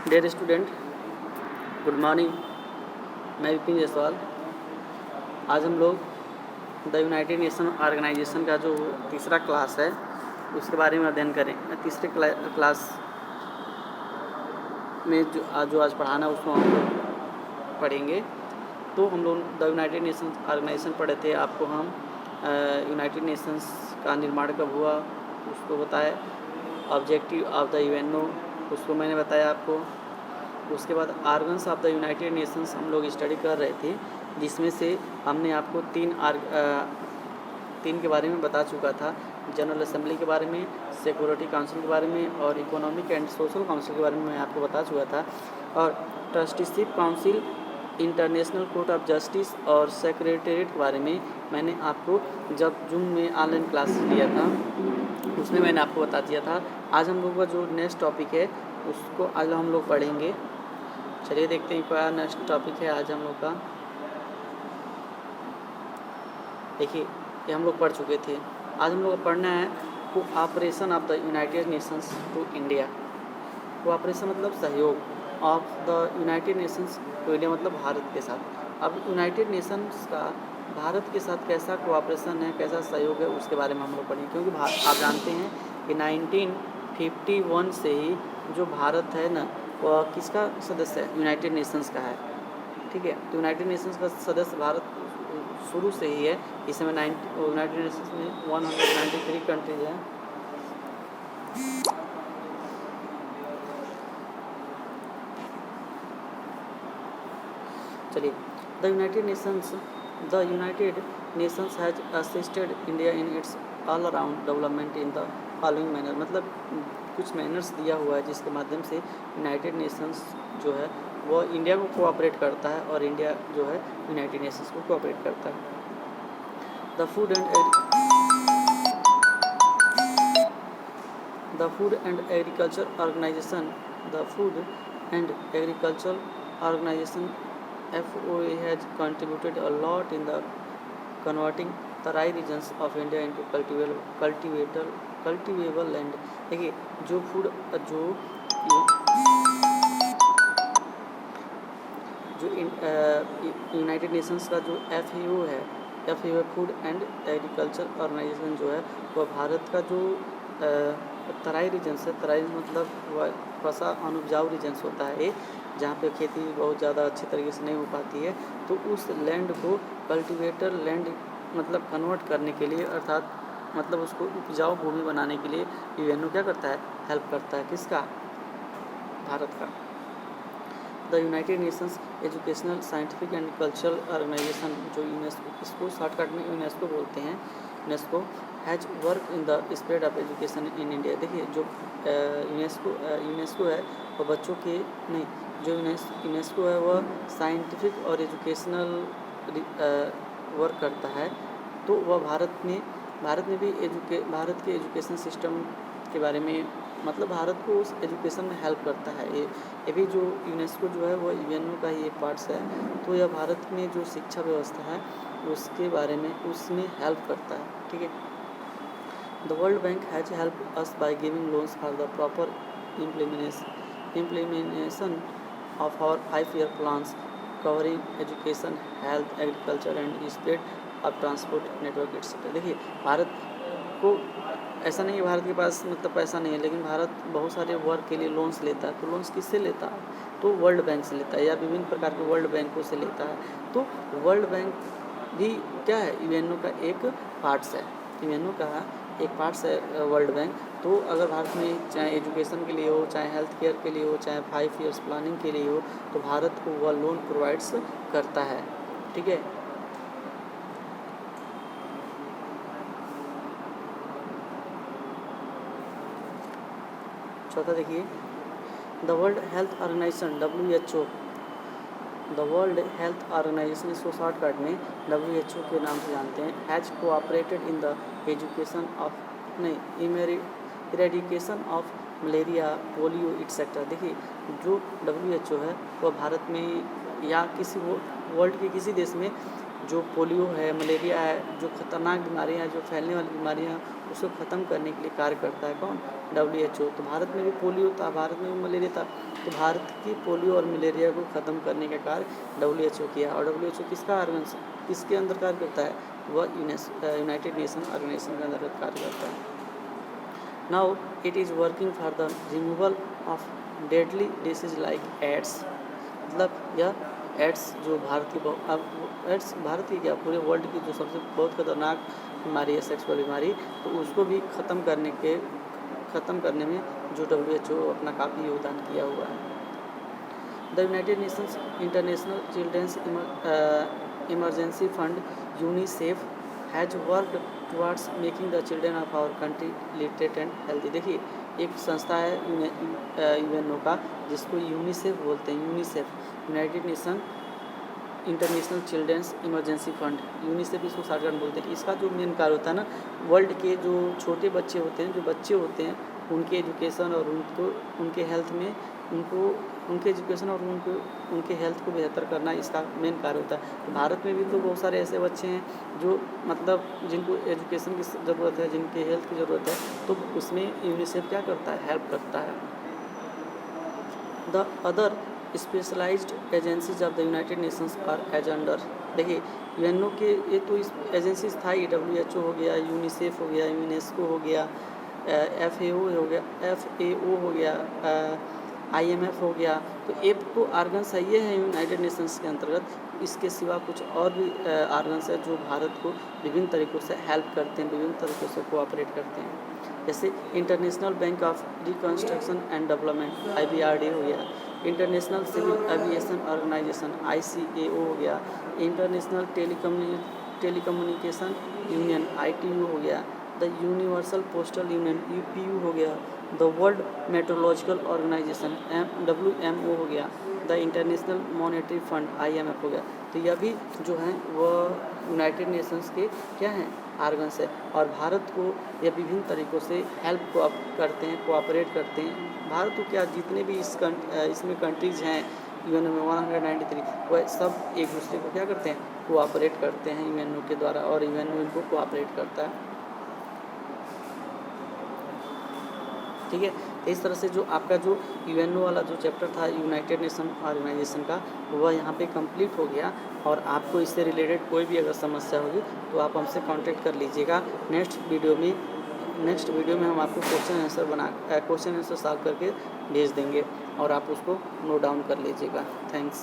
Dear student, good morning. मैं विपिन जायसवाल। आज हम लोग द यूनाइटेड नेशन ऑर्गेनाइजेशन का जो तीसरा क्लास है उसके बारे में अध्ययन करें। तीसरे क्लास में जो आज पढ़ाना है उसको हम लोग पढ़ेंगे। तो हम लोग द यूनाइटेड नेशन ऑर्गेनाइजेशन पढ़े थे। आपको हम यूनाइटेड नेशंस का निर्माण कब हुआ उसको बताया। ऑब्जेक्टिव ऑफ द यूएनओ उसको मैंने बताया आपको। उसके बाद organs of the United Nations हम लोग स्टडी कर रहे थे, जिसमें से हमने आपको तीन के बारे में बता चुका था। जनरल असेंबली के बारे में, सिक्योरिटी काउंसिल के बारे में और इकोनॉमिक एंड सोशल काउंसिल के बारे में मैं आपको बता चुका था। और trusteeship council, international court of justice और सेक्रेटेरिएट के बारे में मैंने आपको जब जूम में ऑनलाइन क्लास लिया था उसमें मैंने आपको बता दिया था। आज हम लोग का जो नेक्स्ट टॉपिक है उसको आज हम लोग पढ़ेंगे। चलिए देखते हैं क्या नेक्स्ट टॉपिक है आज हम लोग का। देखिए ये हम लोग पढ़ चुके थे। आज हम लोग को पढ़ना है cooperation of the United Nations to India. Cooperation मतलब सहयोग, of the United Nations to India मतलब भारत के साथ। अब यूनाइटेड नेशंस का भारत के साथ कैसा कोऑपरेशन है, कैसा सहयोग है उसके बारे में हम लोग पढ़ेंगे। क्योंकि आप जानते हैं कि 1951 से ही जो भारत है ना वह किसका सदस्य है, यूनाइटेड नेशंस का है। ठीक है, तो यूनाइटेड नेशंस का सदस्य भारत शुरू से ही है। इस समय यूनाइटेड नेशंस में 193 कंट्रीज हैं। चलिए, the United Nations has assisted India in its all around development in the following manner. मतलब कुछ मैनर्स दिया हुआ है जिसके माध्यम से यूनाइटेड नेशंस जो है वो इंडिया को कोऑपरेट करता है और इंडिया जो है यूनाइटेड नेशंस को कोऑपरेट करता है। The Food and Agriculture Organization FOA has contributed a lot in the converting Terai regions of India into cultivable land। देखिए जो यूनाइटेड नेशंस का जो FAO है, फूड एंड एग्रीकल्चर ऑर्गेनाइजेशन जो है वह भारत का जो तराई रीजन्स है, तराई मतलब वर्षा अनुपजाऊ रीजन्स होता है ये, जहाँ पे खेती बहुत ज़्यादा अच्छी तरीके से नहीं हो पाती है, तो उस लैंड को कल्टीवेटर लैंड मतलब कन्वर्ट करने के लिए, अर्थात मतलब उसको उपजाऊ भूमि बनाने के लिए यूएनओ क्या करता है, हेल्प करता है। किसका? भारत का। The United Nations Educational, Scientific and Cultural Organization जो यूनेस्को, इसको शॉर्टकट में यूनेस्को बोलते हैं, UNESCO has work in the spread of education in India. देखिए जो यूनेस्को है वो बच्चों के नहीं, जो यूनेस्को है वह साइंटिफिक और एजुकेशनल वर्क करता है। तो वह भारत में भी भारत के एजुकेशन सिस्टम के बारे में, मतलब भारत को उस एजुकेशन में हेल्प करता है। ये भी जो यूनेस्को जो है वो यूएनओ का ही एक पार्ट्स है। तो यह भारत में जो शिक्षा व्यवस्था है उसके बारे में उसमें हेल्प करता है। ठीक है। The world bank has help us by giving loans for the proper implementation of our 5-year plans covering education, health, agriculture and spread of transport network etc। देखिए भारत को ऐसा नहीं है भारत के पास मतलब पैसा नहीं है, लेकिन भारत बहुत सारे वर्क के लिए लोन्स लेता है। तो लोन्स किससे लेता है? तो वर्ल्ड बैंक से लेता है या विभिन्न प्रकार के वर्ल्ड बैंकों से लेता है। तो वर्ल्ड बैंक भी क्या है, यूएनओ का एक पार्ट्स है। यूएनओ का एक पार्ट्स है वर्ल्ड बैंक। तो अगर भारत में चाहे एजुकेशन के लिए हो, चाहे हेल्थ केयर के लिए हो, चाहे 5 ईयर्स प्लानिंग के लिए हो, तो भारत को वह लोन प्रोवाइड्स करता है। ठीक है। चौथा देखिए, the World Health Organization WHO, the World Health Organization, इसको शॉर्टकट में WHO के नाम से जानते हैं, has cooperated in the education of eradication of malaria, polio etcetera. देखिए जो WHO है वह भारत में या किसी वर्ल्ड के किसी देश में जो पोलियो है, मलेरिया है, जो खतरनाक बीमारियाँ हैं, जो फैलने वाली बीमारियाँ हैं, उसको ख़त्म करने के लिए कार्य करता है कौन? WHO। तो भारत में भी पोलियो था, भारत में भी मलेरिया था, तो भारत की पोलियो और मलेरिया को ख़त्म करने का कार्य WHO किया। और WHO किसका किसके अंदर कार्य करता है? वह यूनाइटेड नेशन ऑर्गेनाइजेशन के अंतर्गत कार्य करता है। Now it is working for the removal of deadly disease like AIDS. मतलब यह एड्स जो भारत की एड्स भारत की क्या पूरे वर्ल्ड की जो सबसे बहुत खतरनाक बीमारी है, सेक्सुअल बीमारी, तो उसको भी ख़त्म करने में जो WHO अपना काफ़ी योगदान किया हुआ है। The United Nations International Children's Emergency Fund UNICEF has worked towards making the children of our country literate and healthy. देखिए, एक संस्था है UNO का, जिसको यूनिसेफ बोलते हैं। UNICEF United Nation International Children's Emergency Fund, UNICEF इसको शॉर्टकट बोलते हैं। इसका जो मेन कार्य होता है ना, वर्ल्ड के जो छोटे बच्चे होते हैं, जो बच्चे होते हैं, उनके एजुकेशन और उनके हेल्थ में उनके एजुकेशन और उनके हेल्थ को बेहतर करना इसका मेन कार्य होता है। तो भारत में भी तो बहुत सारे ऐसे बच्चे हैं जो मतलब जिनको एजुकेशन की ज़रूरत है, जिनके हेल्थ की ज़रूरत है, तो उसमें यूनिसेफ क्या करता है? हेल्प करता है। The other specialised agencies of the United Nations are as under. देखिए, UNO के ये तो इस एजेंसीज था ही, WHO हो गया, यूनिसेफ हो गया, यूनेस्को हो गया, FAO हो गया, IMF हो गया। तो एक तो आर्गन्स है, ये है यूनाइटेड नेशंस के अंतर्गत। इसके सिवा कुछ और भी आर्गन्स है जो भारत को विभिन्न तरीक़ों से हेल्प करते हैं, विभिन्न तरीक़ों से कोऑपरेट करते हैं। जैसे International Bank of Reconstruction and Development IBRD हो गया, International Civil Aviation Organization ICAO हो गया, इंटरनेशनल टेलीकम्युनिकेशन यूनियन ITU हो गया, the Universal Postal Union UPU हो गया, the World Metrological Organization WMO हो गया, the International Monetary Fund IMF हो गया। तो यह भी जो हैं वह यूनाइटेड नेशंस के क्या हैं? आर्गन्स है। और भारत को यह विभिन्न तरीक़ों से हेल्प करते हैं, कोऑपरेट करते हैं। भारत को क्या, जितने भी इसमें कंट्रीज़ हैं UNO में 193, वह सब एक दूसरे को क्या करते हैं? कोऑपरेट करते हैं UNO के द्वारा, और UNO इनको कोऑपरेट करता है। ठीक है, तो इस तरह से जो आपका जो UNO वाला जो चैप्टर था यूनाइटेड नेशन ऑर्गेनाइजेशन का, वह यहाँ पे कंप्लीट हो गया। और आपको इससे रिलेटेड कोई भी अगर समस्या होगी तो आप हमसे कांटेक्ट कर लीजिएगा। नेक्स्ट वीडियो में हम आपको क्वेश्चन आंसर सॉल्व करके भेज देंगे, और आप उसको नोट डाउन कर लीजिएगा। थैंक्स।